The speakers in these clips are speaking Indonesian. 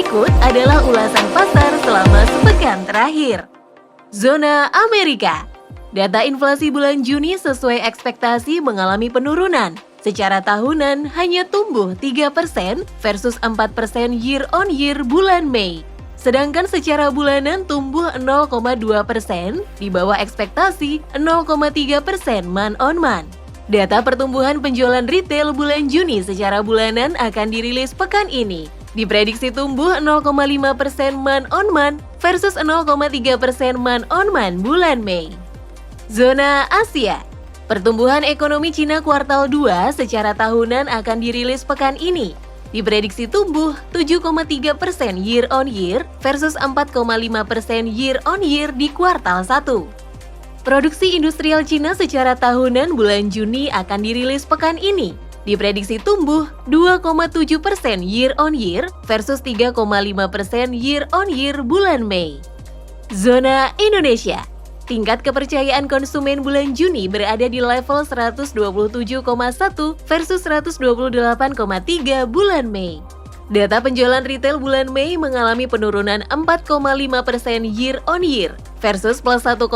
Berikut adalah ulasan pasar selama sepekan terakhir. Zona Amerika. Data inflasi bulan Juni sesuai ekspektasi mengalami penurunan. Secara tahunan hanya tumbuh 3% versus 4% year on year bulan Mei. Sedangkan secara bulanan tumbuh 0,2%, di bawah ekspektasi 0,3% month on month. Data pertumbuhan penjualan retail bulan Juni secara bulanan akan dirilis pekan ini. Diprediksi tumbuh 0,5% month on month versus 0,3% month on month bulan Mei. Zona Asia. Pertumbuhan ekonomi Cina kuartal 2 secara tahunan akan dirilis pekan ini. Diprediksi tumbuh 7,3% year on year versus 4,5% year on year di kuartal 1. Produksi industrial Cina secara tahunan bulan Juni akan dirilis pekan ini. Diprediksi tumbuh 2,7% year on year versus 3,5% year on year bulan Mei. Zona Indonesia. Tingkat kepercayaan konsumen bulan Juni berada di level 127,1 versus 128,3 bulan Mei. Data penjualan retail bulan Mei mengalami penurunan 4,5% year on year versus plus 1,5%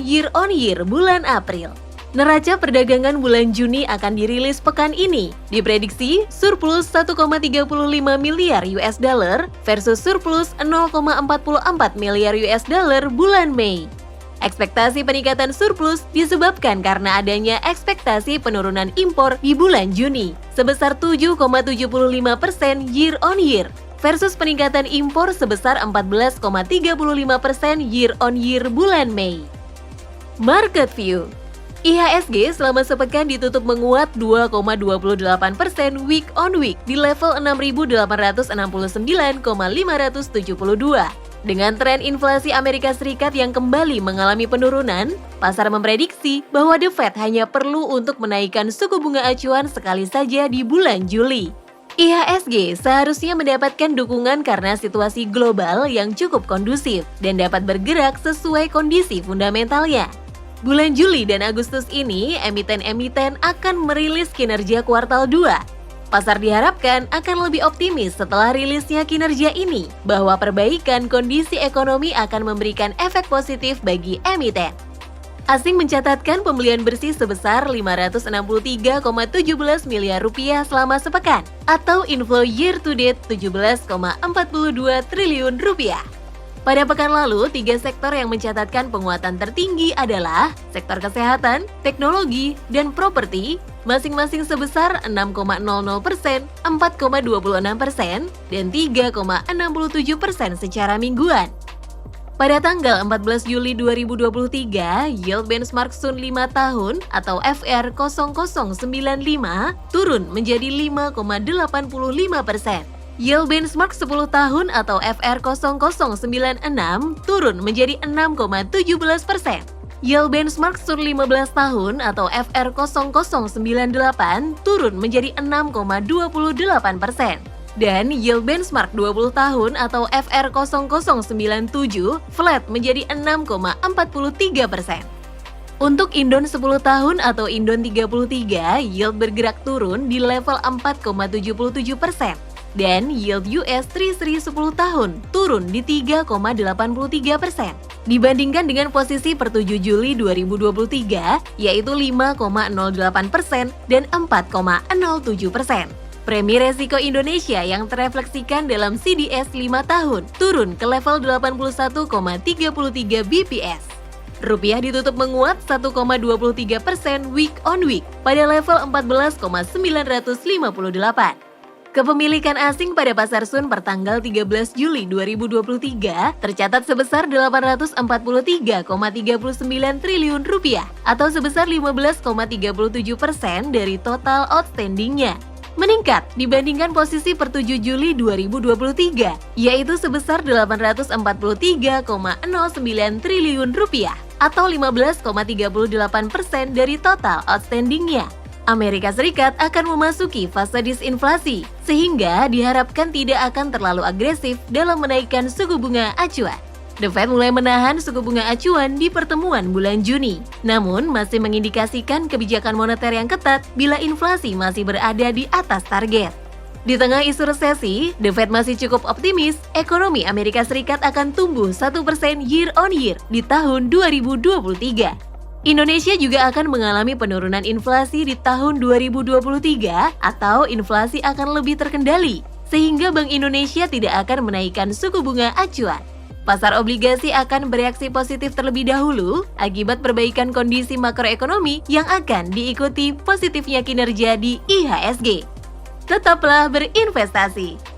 year on year bulan April. Neraca perdagangan bulan Juni akan dirilis pekan ini. Diprediksi surplus 1,35 miliar US dollar versus surplus 0,44 miliar US dollar bulan Mei. Ekspektasi peningkatan surplus disebabkan karena adanya ekspektasi penurunan impor di bulan Juni sebesar 7,75% year on year versus peningkatan impor sebesar 14,35% year on year bulan Mei. Market View. IHSG selama sepekan ditutup menguat 2,28% week on week di level 6.869,572. Dengan tren inflasi Amerika Serikat yang kembali mengalami penurunan, pasar memprediksi bahwa The Fed hanya perlu untuk menaikkan suku bunga acuan sekali saja di bulan Juli. IHSG seharusnya mendapatkan dukungan karena situasi global yang cukup kondusif dan dapat bergerak sesuai kondisi fundamentalnya. Bulan Juli dan Agustus ini, emiten-emiten akan merilis kinerja kuartal 2. Pasar diharapkan akan lebih optimis setelah rilisnya kinerja ini, bahwa perbaikan kondisi ekonomi akan memberikan efek positif bagi emiten. Asing mencatatkan pembelian bersih sebesar 563,17 miliar rupiah selama sepekan, atau inflow year to date 17,42 triliun rupiah. Pada pekan lalu, 3 sektor yang mencatatkan penguatan tertinggi adalah sektor kesehatan, teknologi, dan properti, masing-masing sebesar 6,00%, 4,26%, dan 3,67% secara mingguan. Pada tanggal 14 Juli 2023, yield benchmark Sun 5 tahun atau FR0095 turun menjadi 5,85%. Yield benchmark 10 tahun atau FR0096 turun menjadi 6,17%. Yield benchmark Sun 15 tahun atau FR0098 turun menjadi 6,28%. Dan yield benchmark 20 tahun atau FR0097 flat menjadi 6,43%. Untuk Indon 10 tahun atau Indon 33, yield bergerak turun di level 4,77%. Dan yield US Treasury 10 tahun turun di 3,83%. Dibandingkan dengan posisi per 7 Juli 2023, yaitu 5,08% dan 4,07%. Premi resiko Indonesia yang terefleksikan dalam CDS 5 tahun turun ke level 81,33 BPS. Rupiah ditutup menguat 1,23% week on week pada level 14,958. Kepemilikan asing pada pasar Sun pertanggal 13 Juli 2023 tercatat sebesar 843,39 triliun rupiah atau sebesar 15,37% dari total outstandingnya. Meningkat dibandingkan posisi per 7 Juli 2023, yaitu sebesar 843,09 triliun rupiah atau 15,38% dari total outstandingnya. Amerika Serikat akan memasuki fase disinflasi, sehingga diharapkan tidak akan terlalu agresif dalam menaikkan suku bunga acuan. The Fed mulai menahan suku bunga acuan di pertemuan bulan Juni, namun masih mengindikasikan kebijakan moneter yang ketat bila inflasi masih berada di atas target. Di tengah isu resesi, The Fed masih cukup optimis ekonomi Amerika Serikat akan tumbuh 1% year on year di tahun 2023. Indonesia juga akan mengalami penurunan inflasi di tahun 2023 atau inflasi akan lebih terkendali, sehingga Bank Indonesia tidak akan menaikkan suku bunga acuan. Pasar obligasi akan bereaksi positif terlebih dahulu akibat perbaikan kondisi makroekonomi yang akan diikuti positifnya kinerja di IHSG. Tetaplah berinvestasi.